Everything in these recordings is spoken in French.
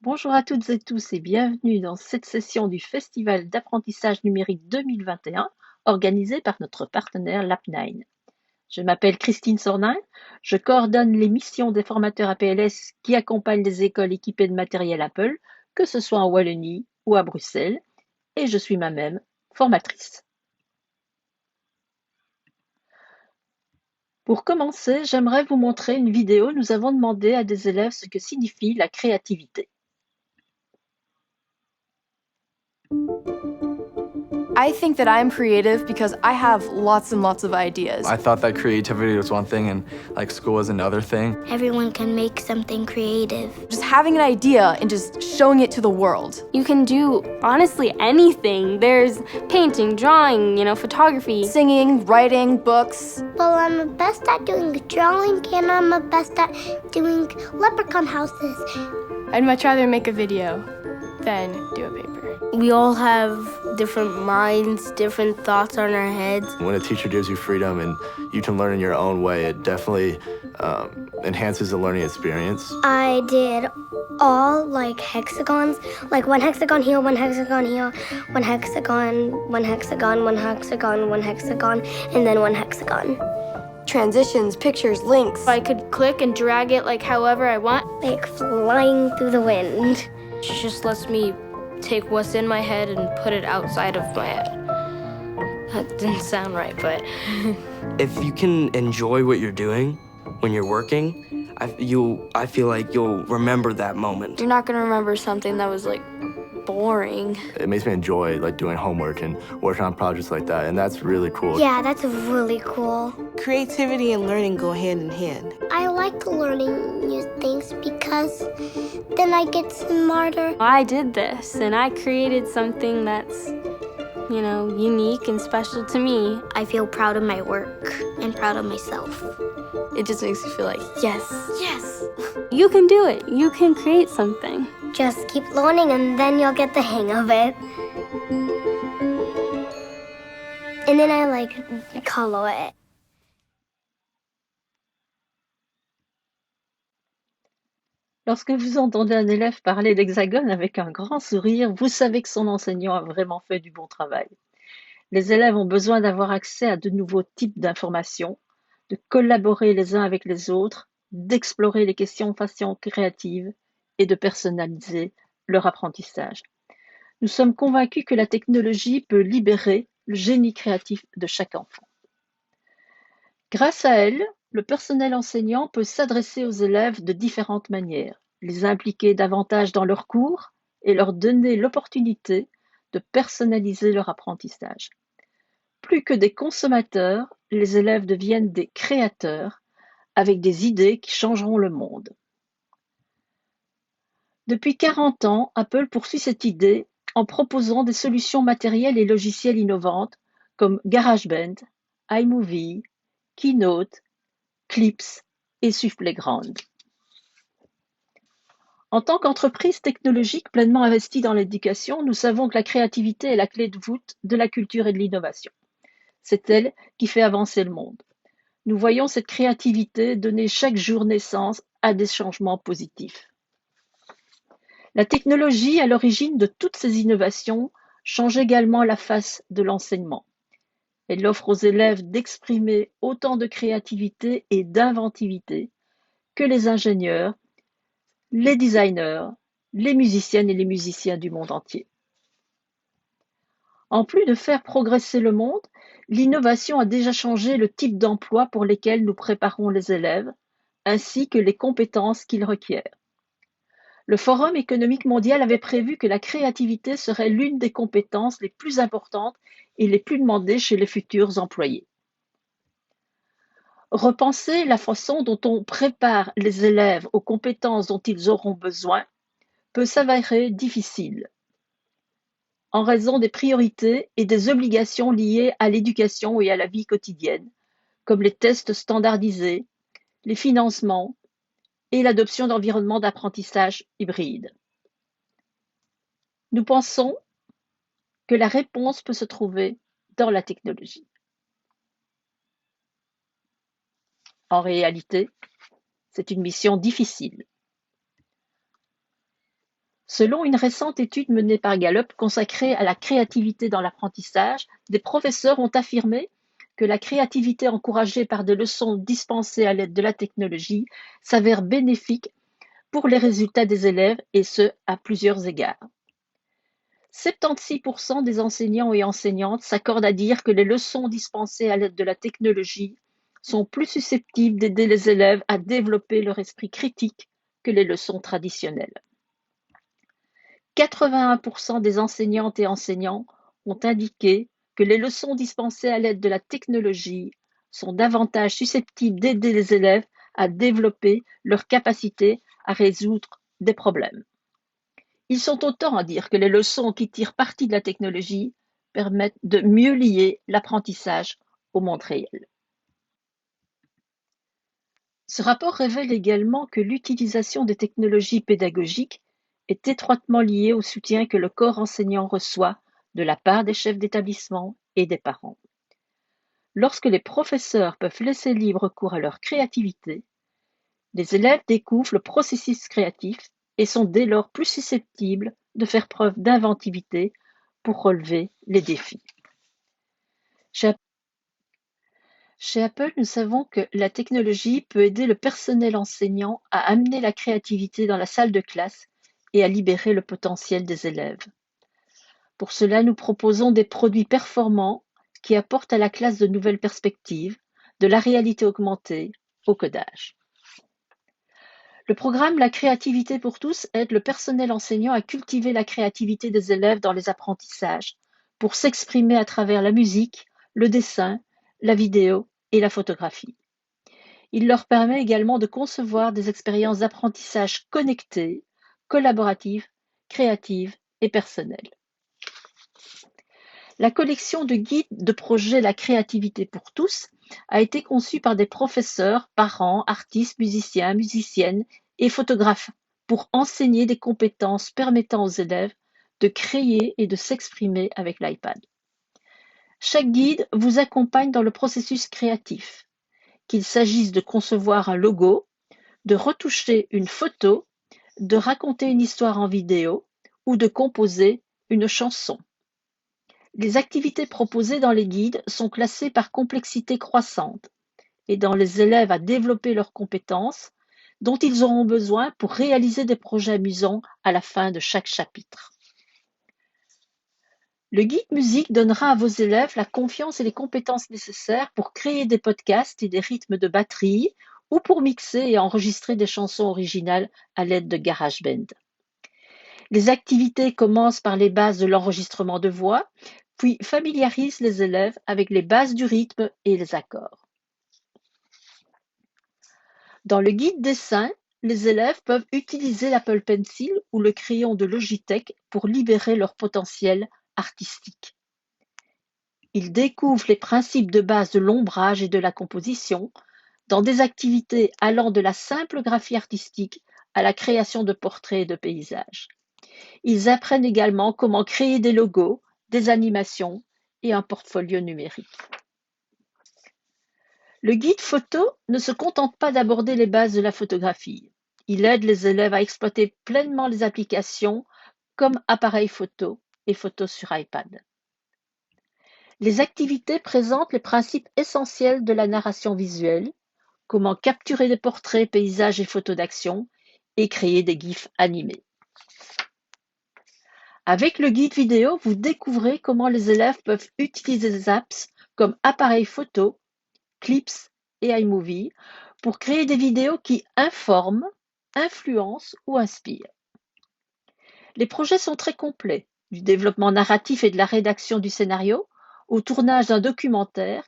Bonjour à toutes et tous et bienvenue dans cette session du Festival d'apprentissage numérique 2021 organisé par notre partenaire Lap9. Je m'appelle Christine Sornin, je coordonne les missions des formateurs APLS qui accompagnent les écoles équipées de matériel Apple, que ce soit en Wallonie ou à Bruxelles, et je suis moi-même formatrice. Pour commencer, j'aimerais vous montrer une vidéo. Nous avons demandé à des élèves ce que signifie la créativité. I think that I'm creative because I have lots and lots of ideas. I thought that creativity was one thing and like school was another thing. Everyone can make something creative. Just having an idea and just showing it to the world. You can do, honestly, anything. There's painting, drawing, photography. Singing, writing, books. Well, I'm best at doing drawing and I'm best at doing leprechaun houses. I'd much rather make a video than do a paper. We all have different minds, different thoughts on our heads. When a teacher gives you freedom and you can learn in your own way, it definitely enhances the learning experience. I did all like hexagons, like one hexagon here, one hexagon here, one hexagon, one hexagon, one hexagon, one hexagon, and then one hexagon. Transitions, pictures, links. I could click and drag it like however I want. Like flying through the wind. It just lets me take what's in my head and put it outside of my head. That didn't sound right, but... If you can enjoy what you're doing when you're working, I feel like you'll remember that moment. You're not gonna remember something that was like boring. It makes me enjoy like doing homework and working on projects like that, and that's really cool. Yeah, that's really cool. Creativity and learning go hand in hand. I like learning new things because then I get smarter. I did this and I created something that's, unique and special to me. I feel proud of my work and proud of myself. It just makes you feel like, yes, you can do it. You can create something. Just keep learning and then you'll get the hang of it. And then I color it. Lorsque vous entendez un élève parler d'hexagone avec un grand sourire, vous savez que son enseignant a vraiment fait du bon travail. Les élèves ont besoin d'avoir accès à de nouveaux types d'informations, de collaborer les uns avec les autres, d'explorer les questions façon créatives et de personnaliser leur apprentissage. Nous sommes convaincus que la technologie peut libérer le génie créatif de chaque enfant. Grâce à elle, le personnel enseignant peut s'adresser aux élèves de différentes manières, les impliquer davantage dans leurs cours et leur donner l'opportunité de personnaliser leur apprentissage. Plus que des consommateurs, les élèves deviennent des créateurs avec des idées qui changeront le monde. Depuis 40 ans, Apple poursuit cette idée en proposant des solutions matérielles et logicielles innovantes comme GarageBand, iMovie, Keynote, Clips et Playground. En tant qu'entreprise technologique pleinement investie dans l'éducation, nous savons que la créativité est la clé de voûte de la culture et de l'innovation. C'est elle qui fait avancer le monde. Nous voyons cette créativité donner chaque jour naissance à des changements positifs. La technologie, à l'origine de toutes ces innovations, change également la face de l'enseignement. Elle offre aux élèves d'exprimer autant de créativité et d'inventivité que les ingénieurs, les designers, les musiciennes et les musiciens du monde entier. En plus de faire progresser le monde, l'innovation a déjà changé le type d'emploi pour lesquels nous préparons les élèves, ainsi que les compétences qu'ils requièrent. Le Forum économique mondial avait prévu que la créativité serait l'une des compétences les plus importantes et les plus demandées chez les futurs employés. Repenser la façon dont on prépare les élèves aux compétences dont ils auront besoin peut s'avérer difficile en raison des priorités et des obligations liées à l'éducation et à la vie quotidienne, comme les tests standardisés, les financements et l'adoption d'environnements d'apprentissage hybrides. Nous pensons que la réponse peut se trouver dans la technologie. En réalité, c'est une mission difficile. Selon une récente étude menée par Gallup consacrée à la créativité dans l'apprentissage, des professeurs ont affirmé que la créativité encouragée par des leçons dispensées à l'aide de la technologie s'avère bénéfique pour les résultats des élèves, et ce, à plusieurs égards. 76% des enseignants et enseignantes s'accordent à dire que les leçons dispensées à l'aide de la technologie sont plus susceptibles d'aider les élèves à développer leur esprit critique que les leçons traditionnelles. 81% des enseignantes et enseignants ont indiqué que les leçons dispensées à l'aide de la technologie sont davantage susceptibles d'aider les élèves à développer leur capacité à résoudre des problèmes. Ils sont autant à dire que les leçons qui tirent parti de la technologie permettent de mieux lier l'apprentissage au monde réel. Ce rapport révèle également que l'utilisation des technologies pédagogiques est étroitement liée au soutien que le corps enseignant reçoit de la part des chefs d'établissement et des parents. Lorsque les professeurs peuvent laisser libre cours à leur créativité, les élèves découvrent le processus créatif et sont dès lors plus susceptibles de faire preuve d'inventivité pour relever les défis. Chez Apple, nous savons que la technologie peut aider le personnel enseignant à amener la créativité dans la salle de classe et à libérer le potentiel des élèves. Pour cela, nous proposons des produits performants qui apportent à la classe de nouvelles perspectives, de la réalité augmentée au codage. Le programme La créativité pour tous aide le personnel enseignant à cultiver la créativité des élèves dans les apprentissages pour s'exprimer à travers la musique, le dessin, la vidéo et la photographie. Il leur permet également de concevoir des expériences d'apprentissage connectées, collaboratives, créatives et personnelles. La collection de guides de projet La créativité pour tous a été conçue par des professeurs, parents, artistes, musiciens, musiciennes et photographes pour enseigner des compétences permettant aux élèves de créer et de s'exprimer avec l'iPad. Chaque guide vous accompagne dans le processus créatif, qu'il s'agisse de concevoir un logo, de retoucher une photo, de raconter une histoire en vidéo ou de composer une chanson. Les activités proposées dans les guides sont classées par complexité croissante, aidant les élèves à développer leurs compétences dont ils auront besoin pour réaliser des projets amusants à la fin de chaque chapitre. Le guide musique donnera à vos élèves la confiance et les compétences nécessaires pour créer des podcasts et des rythmes de batterie ou pour mixer et enregistrer des chansons originales à l'aide de GarageBand. Les activités commencent par les bases de l'enregistrement de voix, puis familiarisent les élèves avec les bases du rythme et les accords. Dans le guide dessin, les élèves peuvent utiliser l'Apple Pencil ou le crayon de Logitech pour libérer leur potentiel artistique. Ils découvrent les principes de base de l'ombrage et de la composition dans des activités allant de la simple graphie artistique à la création de portraits et de paysages. Ils apprennent également comment créer des logos, des animations et un portfolio numérique. Le guide photo ne se contente pas d'aborder les bases de la photographie. Il aide les élèves à exploiter pleinement les applications comme appareil photo et photos sur iPad. Les activités présentent les principes essentiels de la narration visuelle, comment capturer des portraits, paysages et photos d'action et créer des GIFs animés. Avec le guide vidéo, vous découvrez comment les élèves peuvent utiliser des apps comme appareil photo, Clips et iMovie pour créer des vidéos qui informent, influencent ou inspirent. Les projets sont très complets, du développement narratif et de la rédaction du scénario au tournage d'un documentaire,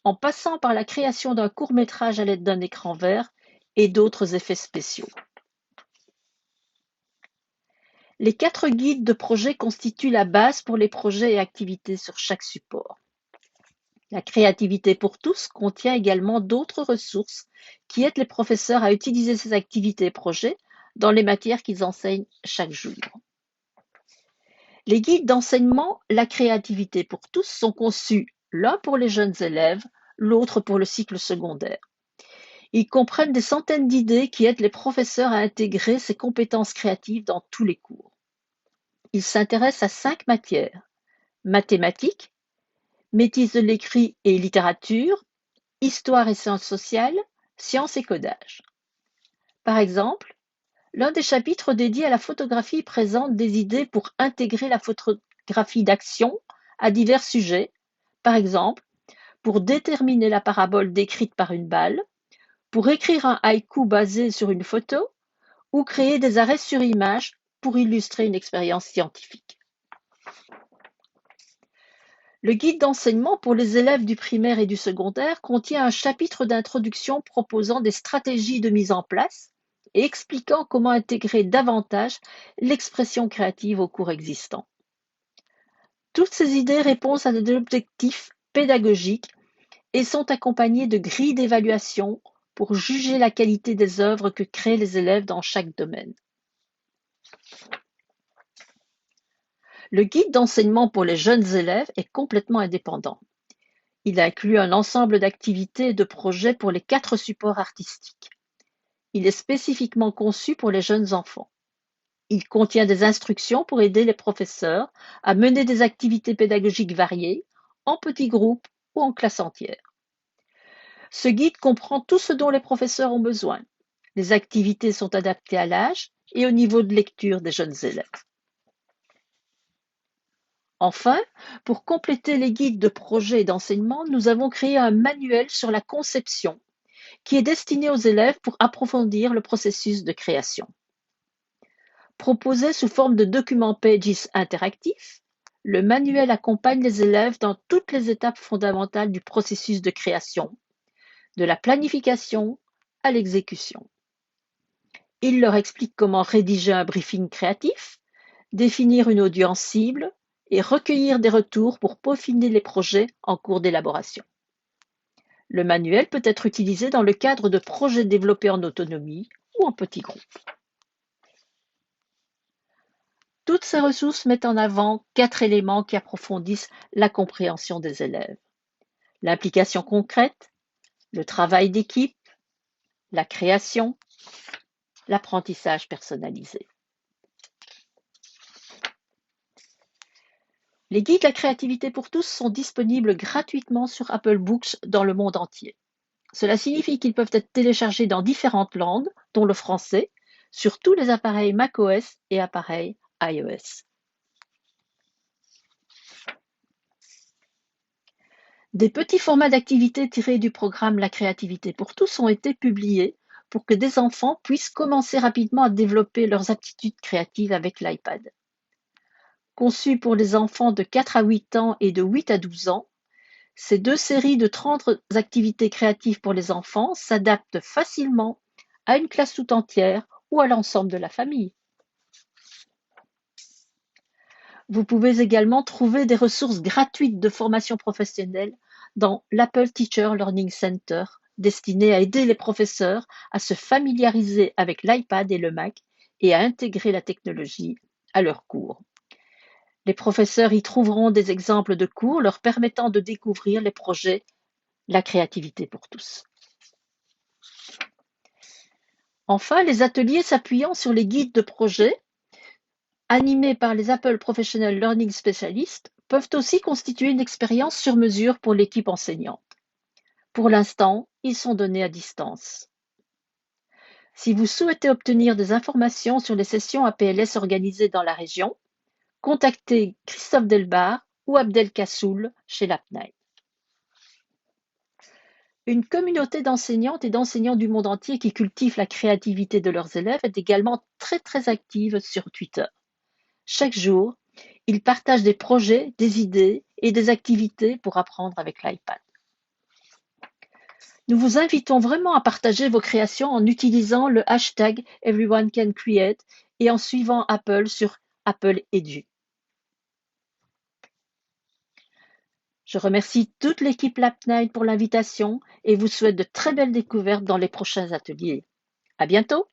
en passant par la création d'un court-métrage à l'aide d'un écran vert et d'autres effets spéciaux. Les 4 guides de projet constituent la base pour les projets et activités sur chaque support. La créativité pour tous contient également d'autres ressources qui aident les professeurs à utiliser ces activités et projets dans les matières qu'ils enseignent chaque jour. Les guides d'enseignement La créativité pour tous sont conçus l'un pour les jeunes élèves, l'autre pour le cycle secondaire. Ils comprennent des centaines d'idées qui aident les professeurs à intégrer ces compétences créatives dans tous les cours. Il s'intéresse à 5 matières: mathématiques, maîtrise de l'écrit et littérature, histoire et sciences sociales, sciences et codage. Par exemple, l'un des chapitres dédiés à la photographie présente des idées pour intégrer la photographie d'action à divers sujets, par exemple, pour déterminer la parabole décrite par une balle, pour écrire un haïku basé sur une photo, ou créer des arrêts sur image pour illustrer une expérience scientifique. Le guide d'enseignement pour les élèves du primaire et du secondaire contient un chapitre d'introduction proposant des stratégies de mise en place et expliquant comment intégrer davantage l'expression créative aux cours existants. Toutes ces idées répondent à des objectifs pédagogiques et sont accompagnées de grilles d'évaluation pour juger la qualité des œuvres que créent les élèves dans chaque domaine. Le guide d'enseignement pour les jeunes élèves est complètement indépendant. Il inclut un ensemble d'activités et de projets pour les 4 supports artistiques. Il est spécifiquement conçu pour les jeunes enfants. Il contient des instructions pour aider les professeurs à mener des activités pédagogiques variées, en petits groupes ou en classe entière. Ce guide comprend tout ce dont les professeurs ont besoin. Les activités sont adaptées à l'âge et au niveau de lecture des jeunes élèves. Enfin, pour compléter les guides de projet et d'enseignement, nous avons créé un manuel sur la conception qui est destiné aux élèves pour approfondir le processus de création. Proposé sous forme de document Pages interactif, le manuel accompagne les élèves dans toutes les étapes fondamentales du processus de création, de la planification à l'exécution. Il leur explique comment rédiger un briefing créatif, définir une audience cible et recueillir des retours pour peaufiner les projets en cours d'élaboration. Le manuel peut être utilisé dans le cadre de projets développés en autonomie ou en petits groupes. Toutes ces ressources mettent en avant 4 éléments qui approfondissent la compréhension des élèves: l'implication concrète, le travail d'équipe, la création, l'apprentissage personnalisé. Les guides La créativité pour tous sont disponibles gratuitement sur Apple Books dans le monde entier. Cela signifie qu'ils peuvent être téléchargés dans différentes langues, dont le français, sur tous les appareils macOS et appareils iOS. Des petits formats d'activités tirés du programme La créativité pour tous ont été publiés pour que des enfants puissent commencer rapidement à développer leurs aptitudes créatives avec l'iPad. Conçues pour les enfants de 4 à 8 ans et de 8 à 12 ans, ces 2 séries de 30 activités créatives pour les enfants s'adaptent facilement à une classe tout entière ou à l'ensemble de la famille. Vous pouvez également trouver des ressources gratuites de formation professionnelle dans l'Apple Teacher Learning Center, destinées à aider les professeurs à se familiariser avec l'iPad et le Mac et à intégrer la technologie à leurs cours. Les professeurs y trouveront des exemples de cours leur permettant de découvrir les projets La créativité pour tous. Enfin, les ateliers s'appuyant sur les guides de projet animés par les Apple Professional Learning Specialists peuvent aussi constituer une expérience sur mesure pour l'équipe enseignante. Pour l'instant, ils sont donnés à distance. Si vous souhaitez obtenir des informations sur les sessions APLS organisées dans la région, contactez Christophe Delbar ou Abdel Kassoul chez l'APNAI. Une communauté d'enseignantes et d'enseignants du monde entier qui cultivent la créativité de leurs élèves est également très active sur Twitter. Chaque jour, ils partagent des projets, des idées et des activités pour apprendre avec l'iPad. Nous vous invitons vraiment à partager vos créations en utilisant le hashtag EveryoneCanCreate et en suivant Apple sur Apple Edu. Je remercie toute l'équipe LabNight pour l'invitation et vous souhaite de très belles découvertes dans les prochains ateliers. À bientôt!